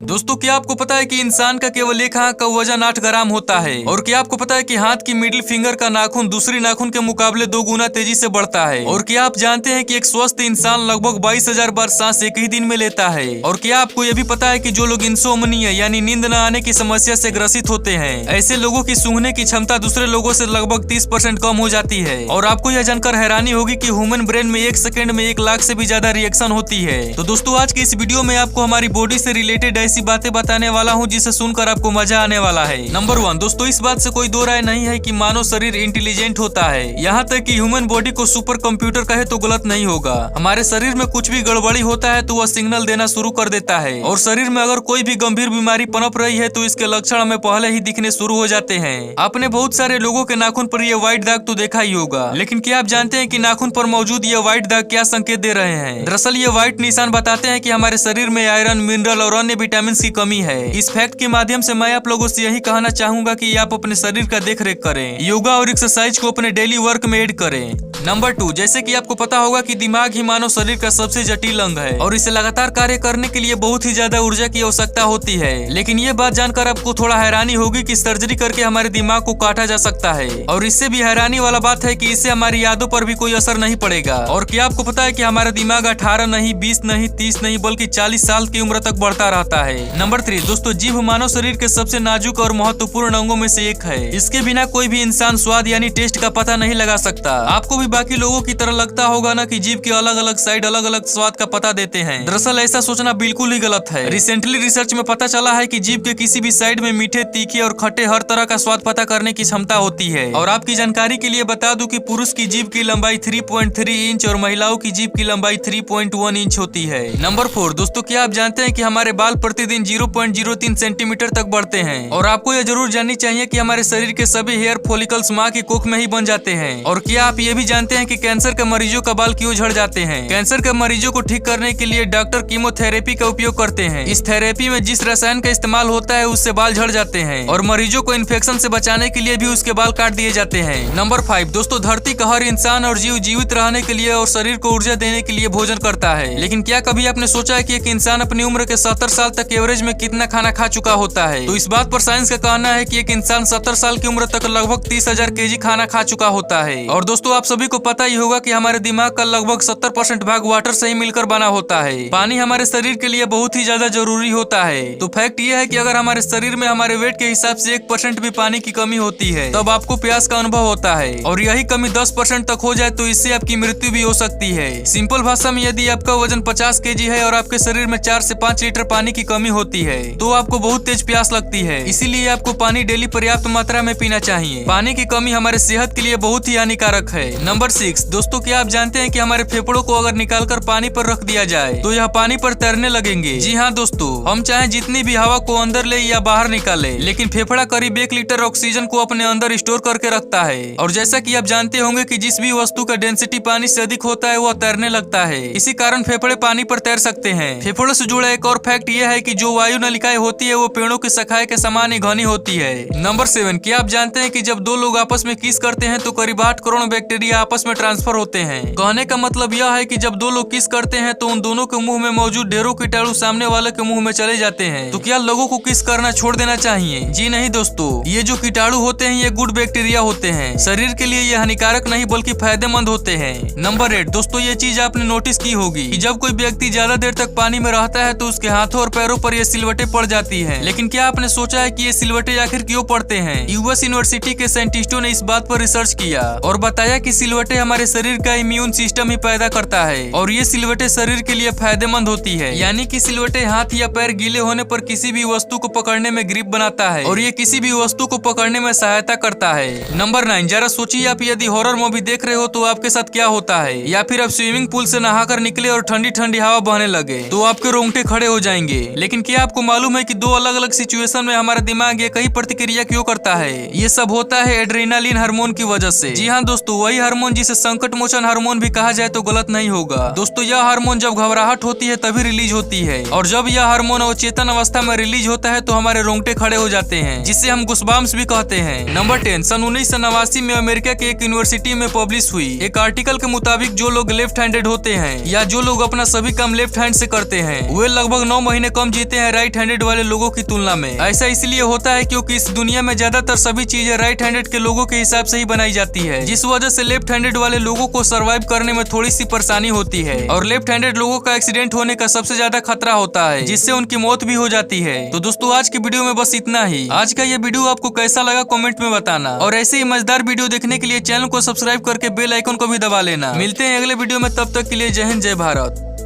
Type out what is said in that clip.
दोस्तों क्या आपको पता है कि इंसान का केवल एक आंख का वजन 8 ग्राम होता है? और क्या आपको पता है कि हाथ की मिडिल फिंगर का नाखून दूसरी नाखून के मुकाबले 2 गुना तेजी से बढ़ता है? और क्या आप जानते हैं कि एक स्वस्थ इंसान लगभग 22,000 बार सांस एक ही दिन में लेता है? और क्या आपको यह भी पता है कि जो लोग इंसोम्निया यानी नींद न आने की समस्या से ग्रसित होते हैं, ऐसे लोगों की सूंघने की क्षमता दूसरे लोगों से लगभग 30% कम हो जाती है? और आपको यह जानकर हैरानी होगी कि ह्यूमन ब्रेन में 1 सेकंड में 1 लाख से भी ज्यादा रिएक्शन होती है। तो दोस्तों आज की इस वीडियो में आपको हमारी बॉडी से रिलेटेड ऐसी बातें बताने वाला हूँ जिसे सुनकर आपको मजा आने वाला है। नंबर 1 दोस्तों, इस बात से कोई दो राय नहीं है कि मानव शरीर इंटेलिजेंट होता है। यहाँ तक कि ह्यूमन बॉडी को सुपर कंप्यूटर कहे तो गलत नहीं होगा। हमारे शरीर में कुछ भी गड़बड़ी होता है तो वह सिग्नल देना शुरू कर देता है, और शरीर में अगर कोई भी गंभीर बीमारी पनप रही है तो इसके लक्षण हमें पहले ही दिखने शुरू हो जाते हैं। आपने बहुत सारे लोगों के नाखून पर यह व्हाइट दाग तो देखा ही होगा, लेकिन क्या आप जानते हैं कि नाखून पर मौजूद यह व्हाइट दाग क्या संकेत दे रहे हैं? दरअसल ये व्हाइट निशान बताते हैं कि हमारे शरीर में आयरन, मिनरल और अन्य विटामिन की कमी है। इस फैक्ट के माध्यम से मैं आप लोगों से यही कहना चाहूंगा कि आप अपने शरीर का देख रेख करें, योगा और एक्सरसाइज को अपने डेली वर्क में ऐड करें। नंबर 2, जैसे कि आपको पता होगा कि दिमाग ही मानव शरीर का सबसे जटिल अंग है और इसे लगातार कार्य करने के लिए बहुत ही ज्यादा ऊर्जा की आवश्यकता होती है। लेकिन ये बात जानकर आपको थोड़ा हैरानी होगी कि सर्जरी करके हमारे दिमाग को काटा जा सकता है, और इससे भी हैरानी वाला बात है कि इससे हमारी यादों पर भी कोई असर नहीं पड़ेगा। और क्या आपको पता है कि हमारा दिमाग 18 नहीं, 20 नहीं, 30 नहीं बल्कि 40 साल की उम्र तक बढ़ता रहता है। नंबर 3 दोस्तों, जीभ मानव शरीर के सबसे नाजुक और महत्वपूर्ण अंगों में से एक है। इसके बिना कोई भी इंसान स्वाद यानी टेस्ट का पता नहीं लगा सकता। आपको भी बाकी लोगों की तरह लगता होगा ना कि जीभ के अलग अलग साइड अलग अलग स्वाद का पता देते हैं। दरअसल ऐसा सोचना बिल्कुल ही गलत है। रिसेंटली रिसर्च में पता चला है कि जीभ के किसी भी साइड में मीठे, तीखे और खट्टे हर तरह का स्वाद पता करने की क्षमता होती है। और आपकी जानकारी के लिए बता दूं कि पुरुष की जीभ की लंबाई 3.3 इंच और महिलाओं की जीभ की लंबाई 3.1 इंच होती है। नंबर 4 दोस्तों, क्या आप जानते हैं कि हमारे बाल प्रतिदिन 0.03 सेंटीमीटर तक बढ़ते हैं? और आपको यह जरूर जाननी चाहिए कि हमारे शरीर के सभी हेयर फॉलिकल्स माँ की कोख में ही बन जाते हैं। और क्या आप ये भी जानते हैं कि कैंसर के मरीजों का बाल क्यों झड़ जाते हैं? कैंसर के मरीजों को ठीक करने के लिए डॉक्टर कीमोथेरेपी का उपयोग करते हैं। इस थेरेपी में जिस रसायन का इस्तेमाल होता है उससे बाल झड़ जाते हैं, और मरीजों को इन्फेक्शन से बचाने के लिए भी उसके बाल काट दिए जाते हैं। नंबर 5 दोस्तों, धरती का हर इंसान और जीव जीवित रहने के लिए और शरीर को ऊर्जा देने के लिए भोजन करता है। लेकिन क्या कभी आपने सोचा है कि एक इंसान अपनी उम्र के 70 साल तक एवरेज में कितना खाना खा चुका होता है? तो इस बात पर साइंस का कहना है कि एक इंसान 70 साल की उम्र तक लगभग 30,000 केजी खाना खा चुका होता है। और दोस्तों आप सभी को पता ही होगा कि हमारे दिमाग का लगभग 70% भाग वाटर से ही मिलकर बना होता है। पानी हमारे शरीर के लिए बहुत ही ज्यादा जरूरी होता है। तो फैक्ट ये है कि अगर हमारे शरीर में हमारे वेट के हिसाब से 1% भी पानी की कमी होती है तब आपको प्यास का अनुभव होता है, और यही कमी 10% तक हो जाए तो इससे आपकी मृत्यु भी हो सकती है। सिंपल भाषा में यदि आपका वजन 50 केजी है और आपके शरीर में 4 से 5 लीटर पानी की कमी होती है तो आपको बहुत तेज प्यास लगती है। इसीलिए आपको पानी डेली पर्याप्त मात्रा में पीना चाहिए। पानी की कमी हमारे सेहत के लिए बहुत ही हानिकारक है। नंबर 6 दोस्तों, क्या आप जानते हैं कि हमारे फेफड़ों को अगर निकालकर पानी पर रख दिया जाए तो यह पानी पर तैरने लगेंगे? जी हाँ दोस्तों, हम चाहे जितनी भी हवा को अंदर ले या बाहर निकाले, लेकिन फेफड़ा करीब 1 लीटर ऑक्सीजन को अपने अंदर स्टोर करके रखता है। और जैसा कि आप जानते होंगे कि जिस भी वस्तु का डेंसिटी पानी से अधिक होता है वह तैरने लगता है। इसी कारण फेफड़े पानी पर तैर सकते हैं। फेफड़ों से जुड़ा एक और फैक्ट यह है कि जो वायु नलिकाएं होती है वो पेड़ों की शाखाएं के समान ही घनी होती है। नंबर 7 क्या आप जानते हैं कि जब 2 लोग आपस में किस करते हैं तो करीब 8 करोड़ बैक्टीरिया आपस में ट्रांसफर होते हैं। कहने का मतलब यह है कि जब 2 लोग किस करते हैं तो उन दोनों के मुंह में मौजूद ढेरों कीटाणु सामने वाले के मुंह में चले जाते हैं। तो क्या लोगों को किस करना छोड़ देना चाहिए? जी नहीं दोस्तों, ये जो कीटाणु होते हैं ये गुड बैक्टीरिया होते हैं। शरीर के लिए ये हानिकारक नहीं बल्कि फायदेमंद होते हैं। नंबर 8 दोस्तों, ये चीज आपने नोटिस की होगी कि जब कोई व्यक्ति ज्यादा देर तक पानी में रहता है तो उसके हाथों और पैरों पर ये सिलवटें पड़ जाती हैं। लेकिन क्या आपने सोचा है कि ये सिलवटें आखिर क्यों पड़ते हैं? यूएस यूनिवर्सिटी के साइंटिस्टों ने इस बात पर रिसर्च किया और बताया कि सिलवटें हमारे शरीर का इम्यून सिस्टम ही पैदा करता है, और ये सिलवटें शरीर के लिए फायदेमंद होती है। यानी कि सिलवटें हाथ या पैर गीले होने पर किसी भी वस्तु को पकड़ने में ग्रिप बनाता है, और ये किसी भी वस्तु को पकड़ने में सहायता करता है। नंबर 9 जरा सोचिए, आप यदि हॉरर मूवी देख रहे हो तो आपके साथ क्या होता है? या फिर आप स्विमिंग पूल से नहाकर निकले और ठंडी ठंडी हवा बहने लगे तो आपके रोंगटे खड़े हो जाएंगे। लेकिन क्या आपको मालूम है कि 2 अलग अलग सिचुएशन में हमारा दिमाग एक ही प्रतिक्रिया क्यों करता है? ये सब होता है एड्रेनालिन हार्मोन की वजह से। जी हाँ दोस्तों, वही हार्मोन जिसे संकट मोचन हार्मोन भी कहा जाए तो गलत नहीं होगा। दोस्तों यह हार्मोन जब घबराहट होती है तभी रिलीज होती है, और जब यह हार्मोन अवचेतन अवस्था में रिलीज होता है तो हमारे रोंगटे खड़े हो जाते हैं, जिसे हम गुस्बाम्स भी कहते हैं। नंबर 10 सन 1989 में अमेरिका के एक यूनिवर्सिटी में पब्लिश हुई एक आर्टिकल के मुताबिक जो लोग लेफ्ट हैंडेड होते हैं या जो लोग अपना सभी काम लेफ्ट हैंड से करते हैं वे लगभग 9 महीने कम जीते हैं राइट हैंडेड वाले लोगों की तुलना में। ऐसा इसलिए होता है क्योंकि इस दुनिया में ज्यादातर सभी चीजें राइट हैंडेड के लोगों के हिसाब से ही बनाई जाती है, जिस वजह से लेफ्ट हैंडेड वाले लोगों को सर्वाइव करने में थोड़ी सी परेशानी होती है और लेफ्ट हैंडेड लोगों का एक्सीडेंट होने का सबसे ज्यादा खतरा होता है, जिससे उनकी मौत भी हो जाती है। तो दोस्तों आज की वीडियो में बस इतना ही। आज का ये वीडियो आपको कैसा लगा कमेंट में बताना, और ऐसे ही मजेदार वीडियो देखने के लिए चैनल को सब्सक्राइब करके बेल आइकन को भी दबा लेना। मिलते हैं अगले वीडियो में, तब तक के लिए जय हिंद जय भारत।